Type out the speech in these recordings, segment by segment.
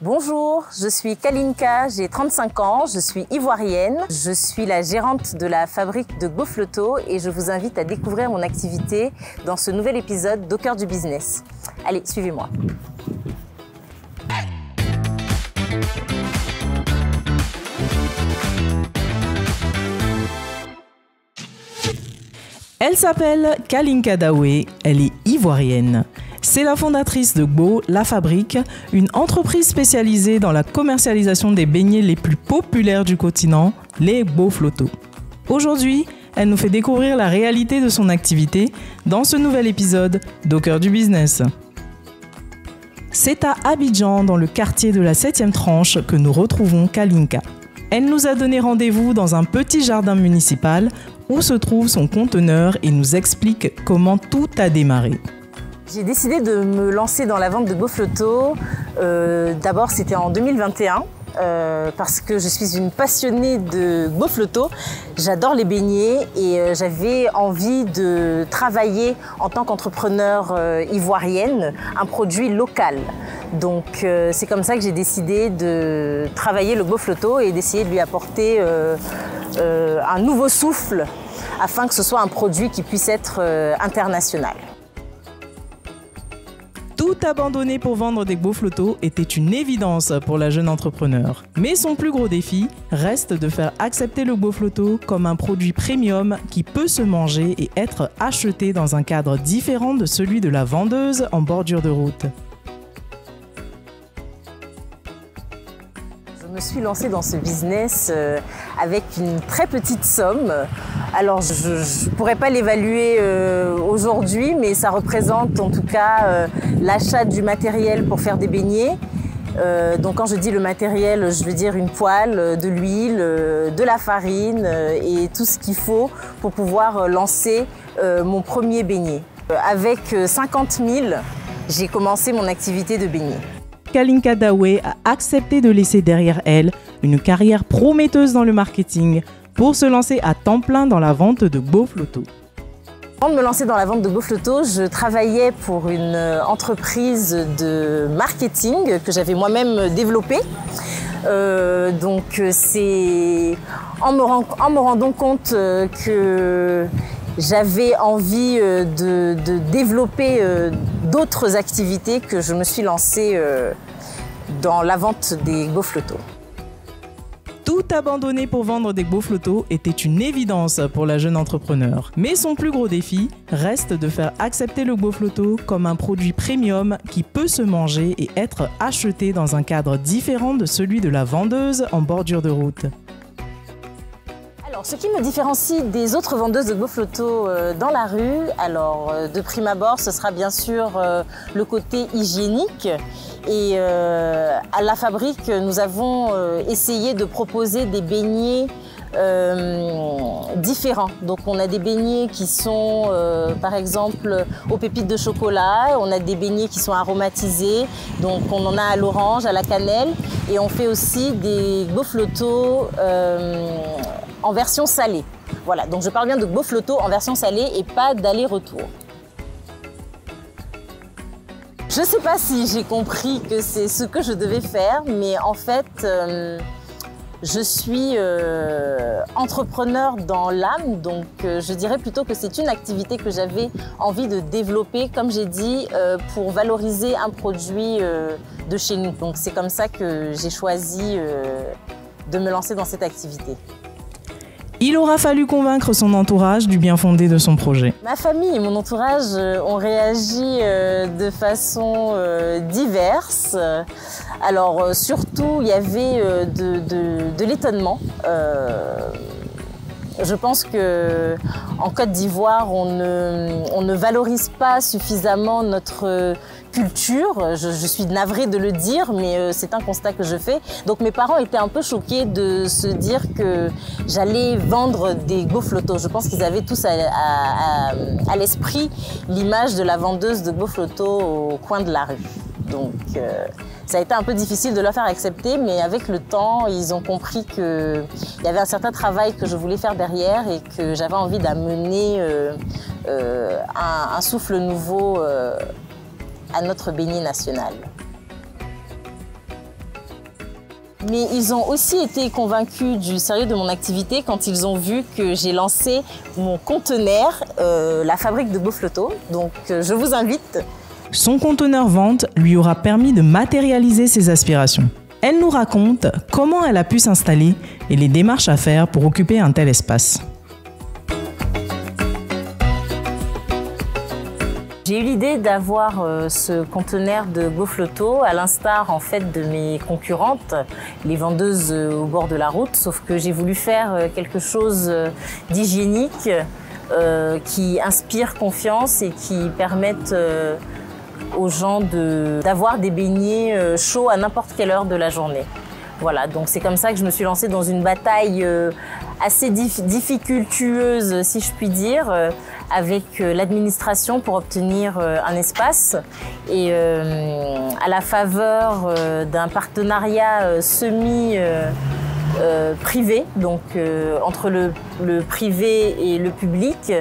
Bonjour, je suis Kalinka, j'ai 35 ans, je suis ivoirienne. Je suis la gérante de la fabrique de Gofloto et je vous invite à découvrir mon activité dans ce nouvel épisode d'Au cœur du business. Allez, suivez-moi. Elle s'appelle Kalinka Daoué, elle est ivoirienne. C'est la fondatrice de Gbo, la fabrique, une entreprise spécialisée dans la commercialisation des beignets les plus populaires du continent, les Gofloto. Aujourd'hui, elle nous fait découvrir la réalité de son activité dans ce nouvel épisode d'Au cœur du business. C'est à Abidjan, dans le quartier de la 7e tranche, que nous retrouvons Kalinka. Elle nous a donné rendez-vous dans un petit jardin municipal où se trouve son conteneur et nous explique comment tout a démarré. J'ai décidé de me lancer dans la vente de Gofloto. D'abord, c'était en 2021 parce que je suis une passionnée de Gofloto. J'adore les beignets et j'avais envie de travailler en tant qu'entrepreneur ivoirienne un produit local. Donc c'est comme ça que j'ai décidé de travailler le Gofloto et d'essayer de lui apporter un nouveau souffle afin que ce soit un produit qui puisse être international. Tout abandonner pour vendre des Gofloto était une évidence pour la jeune entrepreneur. Mais son plus gros défi reste de faire accepter le Gofloto comme un produit premium qui peut se manger et être acheté dans un cadre différent de celui de la vendeuse en bordure de route. Je me suis lancée dans ce business avec une très petite somme. Alors je ne pourrais pas l'évaluer aujourd'hui, mais ça représente en tout cas l'achat du matériel pour faire des beignets. Donc quand je dis le matériel, je veux dire une poêle, de l'huile, de la farine et tout ce qu'il faut pour pouvoir lancer mon premier beignet. Avec 50 000, j'ai commencé mon activité de beignet. Kalinka Daoué a accepté de laisser derrière elle une carrière prometteuse dans le marketing pour se lancer à temps plein dans la vente de Gofloto. Avant de me lancer dans la vente de Gofloto, je travaillais pour une entreprise de marketing que j'avais moi-même développée. Donc c'est en me rendant compte que j'avais envie de développer d'autres activités que je me suis lancée dans la vente des Gofloto. Tout abandonner pour vendre des Gofloto était une évidence pour la jeune entrepreneur. Mais son plus gros défi reste de faire accepter le Gofloto comme un produit premium qui peut se manger et être acheté dans un cadre différent de celui de la vendeuse en bordure de route. Alors, ce qui me différencie des autres vendeuses de Gofloto dans la rue, alors de prime abord, ce sera bien sûr le côté hygiénique. Et à la fabrique, nous avons essayé de proposer des beignets différents. Donc on a des beignets qui sont par exemple aux pépites de chocolat, on a des beignets qui sont aromatisés, donc on en a à l'orange, à la cannelle, et on fait aussi des Gofloto en version salée. Voilà, donc je parle bien de Gofloto en version salée et pas d'aller-retour. Je ne sais pas si j'ai compris que c'est ce que je devais faire, mais en fait, je suis entrepreneur dans l'âme, donc je dirais plutôt que c'est une activité que j'avais envie de développer, comme j'ai dit, pour valoriser un produit de chez nous. Donc c'est comme ça que j'ai choisi de me lancer dans cette activité. Il aura fallu convaincre son entourage du bien fondé de son projet. Ma famille et mon entourage ont réagi de façon diverse. Alors surtout, il y avait de l'étonnement. Je pense qu'en Côte d'Ivoire, on ne valorise pas suffisamment notre culture. Je suis navrée de le dire, mais c'est un constat que je fais. Donc mes parents étaient un peu choqués de se dire que j'allais vendre des Gofloto. Je pense qu'ils avaient tous à l'esprit l'image de la vendeuse de Gofloto au coin de la rue. Donc ça a été un peu difficile de leur faire accepter, mais avec le temps, ils ont compris qu'il y avait un certain travail que je voulais faire derrière et que j'avais envie d'amener un souffle nouveau à notre beignet national. Mais ils ont aussi été convaincus du sérieux de mon activité quand ils ont vu que j'ai lancé mon conteneur, la fabrique de Beauflotto. Donc je vous invite. Son conteneur vente lui aura permis de matérialiser ses aspirations. Elle nous raconte comment elle a pu s'installer et les démarches à faire pour occuper un tel espace. J'ai eu l'idée d'avoir ce conteneur de Beauflotto à l'instar en fait de mes concurrentes, les vendeuses au bord de la route, sauf que j'ai voulu faire quelque chose d'hygiénique qui inspire confiance et qui permette aux gens d'avoir des beignets chauds à n'importe quelle heure de la journée. Voilà, donc c'est comme ça que je me suis lancée dans une bataille assez difficultueuse, si je puis dire, avec l'administration pour obtenir un espace. Et à la faveur d'un partenariat semi-privé, donc entre le privé et le public,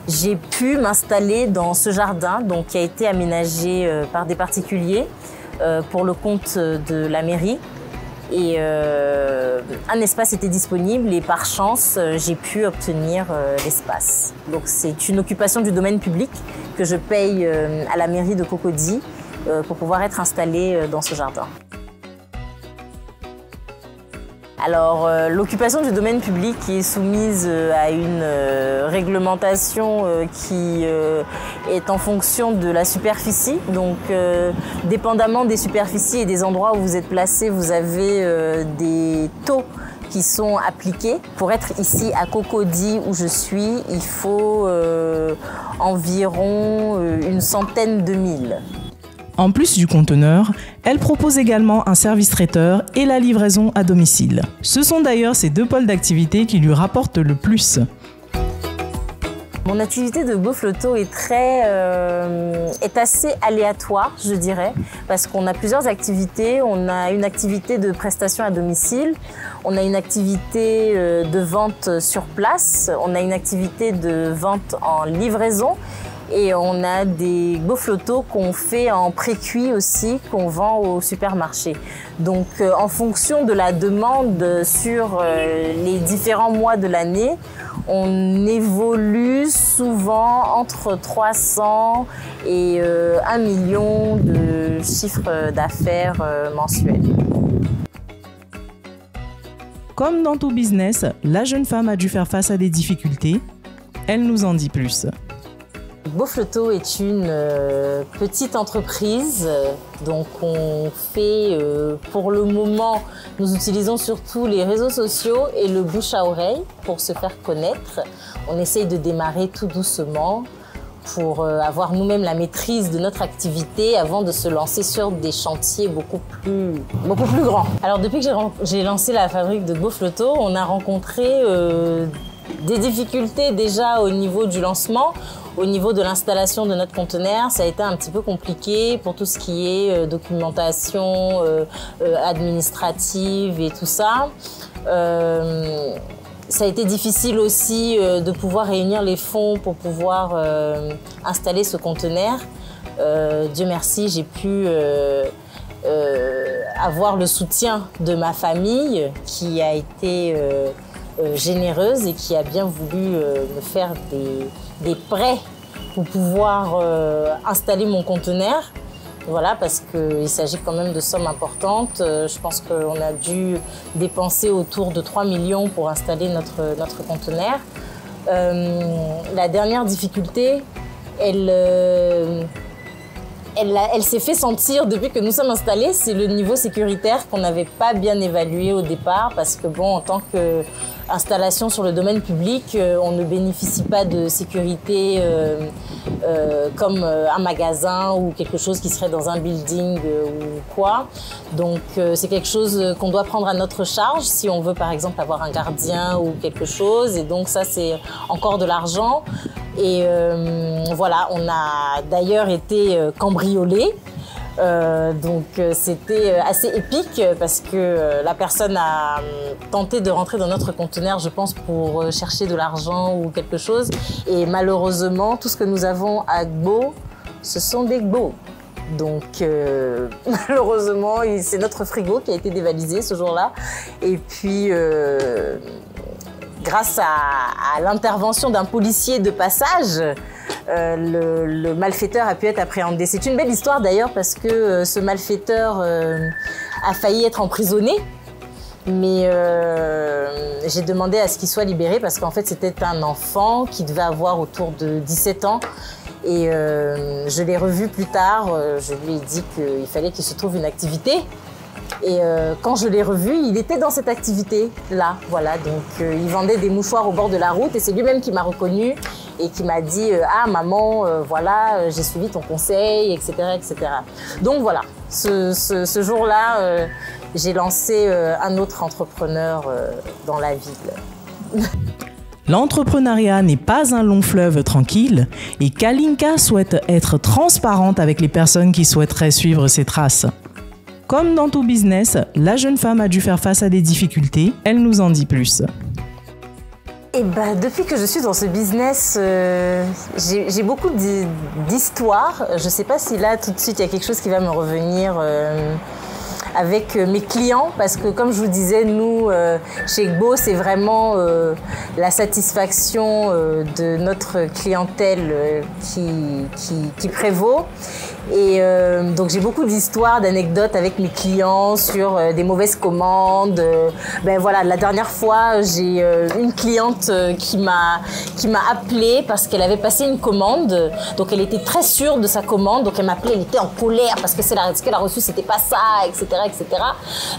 j'ai pu m'installer dans ce jardin donc, qui a été aménagé par des particuliers pour le compte de la mairie. Et un espace était disponible et par chance, j'ai pu obtenir l'espace. Donc c'est une occupation du domaine public que je paye à la mairie de Cocody pour pouvoir être installée dans ce jardin. Alors, l'occupation du domaine public est soumise à une réglementation qui est en fonction de la superficie. Donc, dépendamment des superficies et des endroits où vous êtes placé, vous avez des taux qui sont appliqués. Pour être ici à Cocody où je suis, il faut environ une centaine de milles. En plus du conteneur, elle propose également un service traiteur et la livraison à domicile. Ce sont d'ailleurs ces deux pôles d'activité qui lui rapportent le plus. Mon activité de Beauflotto est assez aléatoire, je dirais, parce qu'on a plusieurs activités. On a une activité de prestation à domicile, on a une activité de vente sur place, on a une activité de vente en livraison. Et on a des Beauflotto qu'on fait en pré-cuit aussi, qu'on vend au supermarché. Donc en fonction de la demande sur les différents mois de l'année, on évolue souvent entre 300 et 1 million de chiffres d'affaires mensuels. Comme dans tout business, la jeune femme a dû faire face à des difficultés. Elle nous en dit plus. Beauflotto est une petite entreprise, donc on fait pour le moment, nous utilisons surtout les réseaux sociaux et le bouche à oreille pour se faire connaître. On essaye de démarrer tout doucement pour avoir nous-mêmes la maîtrise de notre activité avant de se lancer sur des chantiers beaucoup plus grands. Alors depuis que j'ai lancé la fabrique de Beauflotto, on a rencontré des difficultés déjà au niveau du lancement. Au niveau de l'installation de notre conteneur, ça a été un petit peu compliqué pour tout ce qui est documentation administrative et tout ça. Ça a été difficile aussi de pouvoir réunir les fonds pour pouvoir installer ce conteneur. Dieu merci, j'ai pu avoir le soutien de ma famille qui a été généreuse et qui a bien voulu me faire des prêts pour pouvoir installer mon conteneur. Voilà, parce qu'il s'agit quand même de sommes importantes. Je pense qu'on a dû dépenser autour de 3 millions pour installer notre conteneur. La dernière difficulté, elle s'est fait sentir depuis que nous sommes installés, c'est le niveau sécuritaire qu'on n'avait pas bien évalué au départ parce que bon, en tant qu'installation sur le domaine public, on ne bénéficie pas de sécurité comme un magasin ou quelque chose qui serait dans un building ou quoi. Donc c'est quelque chose qu'on doit prendre à notre charge si on veut par exemple avoir un gardien ou quelque chose et donc ça c'est encore de l'argent. Et voilà, on a d'ailleurs été cambriolés. Donc c'était assez épique parce que la personne a tenté de rentrer dans notre conteneur, je pense, pour chercher de l'argent ou quelque chose. Et malheureusement, tout ce que nous avons à Gbo, ce sont des Gbo. Donc malheureusement, c'est notre frigo qui a été dévalisé ce jour-là. Et puis grâce à l'intervention d'un policier de passage, le malfaiteur a pu être appréhendé. C'est une belle histoire d'ailleurs parce que ce malfaiteur a failli être emprisonné. Mais j'ai demandé à ce qu'il soit libéré parce qu'en fait c'était un enfant qui devait avoir autour de 17 ans. Et je l'ai revu plus tard, je lui ai dit qu'il fallait qu'il se trouve une activité. Et quand je l'ai revu, il était dans cette activité-là. Voilà, donc il vendait des mouchoirs au bord de la route et c'est lui-même qui m'a reconnue et qui m'a dit « Ah maman, voilà, j'ai suivi ton conseil, etc. etc. » Donc voilà, ce jour-là, j'ai lancé un autre entrepreneur dans la ville. L'entrepreneuriat n'est pas un long fleuve tranquille et Kalinka souhaite être transparente avec les personnes qui souhaiteraient suivre ses traces. Comme dans tout business, la jeune femme a dû faire face à des difficultés. Elle nous en dit plus. Et ben, depuis que je suis dans ce business, j'ai beaucoup d'histoires. Je ne sais pas si là, tout de suite, il y a quelque chose qui va me revenir avec mes clients, parce que comme je vous disais, nous, chez Gbo, c'est vraiment la satisfaction de notre clientèle qui prévaut. Et donc j'ai beaucoup d'histoires, d'anecdotes avec mes clients sur des mauvaises commandes. Ben voilà, la dernière fois, j'ai une cliente qui m'a appelée parce qu'elle avait passé une commande. Donc elle était très sûre de sa commande. Donc elle m'appelait, elle était en colère parce que ce qu'elle a reçu, c'était pas ça, etc., etc.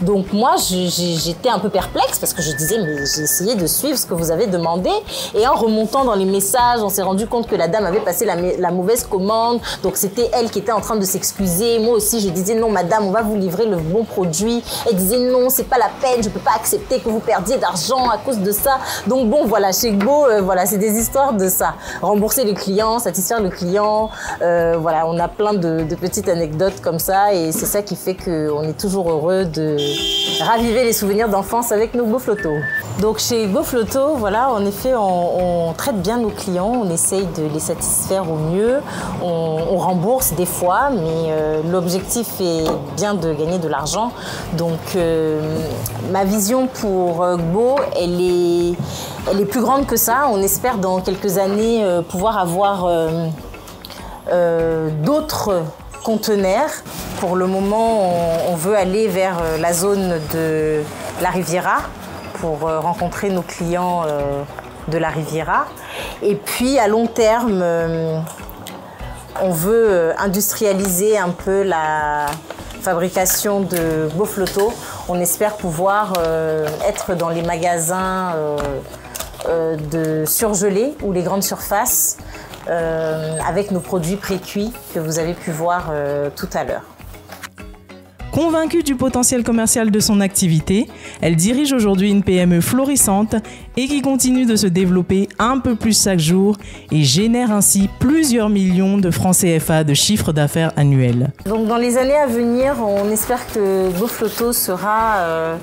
Donc moi, j'étais un peu perplexe parce que je disais, mais j'ai essayé de suivre ce que vous avez demandé. Et en remontant dans les messages, on s'est rendu compte que la dame avait passé la mauvaise commande. Donc c'était elle qui était en train de s'excuser. Moi aussi, je disais non, madame, on va vous livrer le bon produit. Elle disait non, c'est pas la peine, je peux pas accepter que vous perdiez d'argent à cause de ça. Donc bon, voilà, chez Gbo, voilà, c'est des histoires de ça. Rembourser le client, satisfaire le client. Voilà, on a plein de petites anecdotes comme ça et c'est ça qui fait qu'on est toujours heureux de raviver les souvenirs d'enfance avec nos GoFloto. Donc chez GoFloto, voilà, en effet, on traite bien nos clients, on essaye de les satisfaire au mieux. On rembourse des fois, mais l'objectif est bien de gagner de l'argent. Donc ma vision pour Gbo, elle est plus grande que ça. On espère dans quelques années pouvoir avoir d'autres conteneurs. Pour le moment, on veut aller vers la zone de la Riviera pour rencontrer nos clients de la Riviera. Et puis à long terme, on veut industrialiser un peu la fabrication de GoFloto. On espère pouvoir être dans les magasins de surgelés ou les grandes surfaces avec nos produits pré-cuits que vous avez pu voir tout à l'heure. Convaincue du potentiel commercial de son activité, elle dirige aujourd'hui une PME florissante et qui continue de se développer un peu plus chaque jour et génère ainsi plusieurs millions de francs CFA de chiffre d'affaires annuel. Donc dans les années à venir, on espère que GoFloto sera,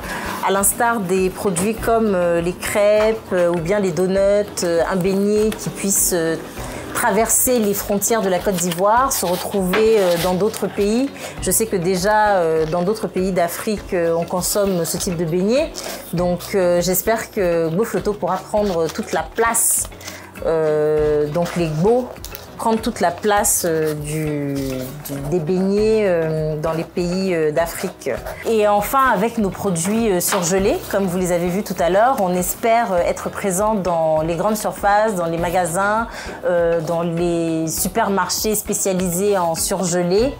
à l'instar des produits comme les crêpes ou bien les donuts, un beignet qui puisse traverser les frontières de la Côte d'Ivoire, se retrouver dans d'autres pays. Je sais que déjà dans d'autres pays d'Afrique, on consomme ce type de beignets. Donc j'espère que GoFloto pourra prendre toute la place, donc les Gbo, prendre toute la place des beignets dans les pays d'Afrique. Et enfin, avec nos produits surgelés, comme vous les avez vus tout à l'heure, on espère être présent dans les grandes surfaces, dans les magasins, dans les supermarchés spécialisés en surgelés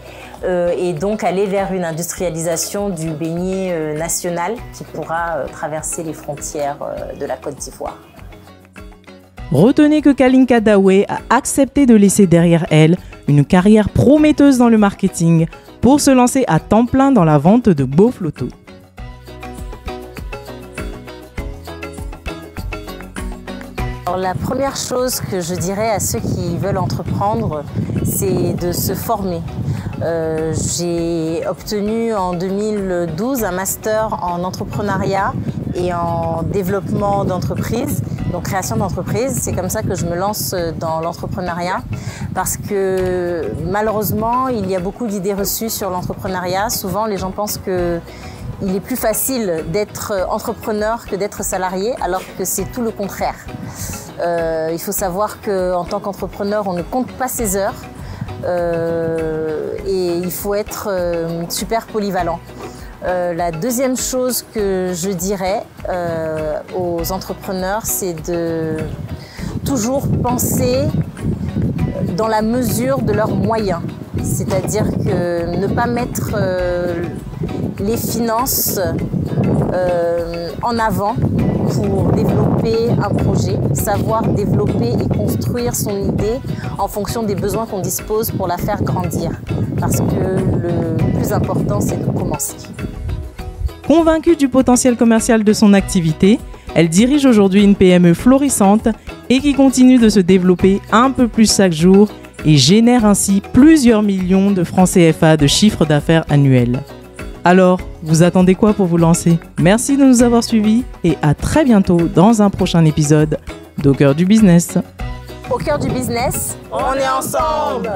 et donc aller vers une industrialisation du beignet national qui pourra traverser les frontières de la Côte d'Ivoire. Retenez que Kalinka Dawe a accepté de laisser derrière elle une carrière prometteuse dans le marketing pour se lancer à temps plein dans la vente de GoFloto. Alors, la première chose que je dirais à ceux qui veulent entreprendre, c'est de se former. J'ai obtenu en 2012 un master en entrepreneuriat et en développement d'entreprise. Donc création d'entreprise, c'est comme ça que je me lance dans l'entrepreneuriat parce que malheureusement, il y a beaucoup d'idées reçues sur l'entrepreneuriat. Souvent, les gens pensent qu'il est plus facile d'être entrepreneur que d'être salarié, alors que c'est tout le contraire. Il faut savoir qu'en tant qu'entrepreneur, on ne compte pas ses heures et il faut être super polyvalent. La deuxième chose que je dirais aux entrepreneurs, c'est de toujours penser dans la mesure de leurs moyens. C'est-à-dire que ne pas mettre les finances en avant pour développer un projet, savoir développer et construire son idée en fonction des besoins qu'on dispose pour la faire grandir. Parce que le plus important, c'est de commencer. Convaincue du potentiel commercial de son activité, elle dirige aujourd'hui une PME florissante et qui continue de se développer un peu plus chaque jour et génère ainsi plusieurs millions de francs CFA de chiffre d'affaires annuel. Alors, vous attendez quoi pour vous lancer? Merci de nous avoir suivis et à très bientôt dans un prochain épisode d'Au cœur du business. Au cœur du business, on est ensemble!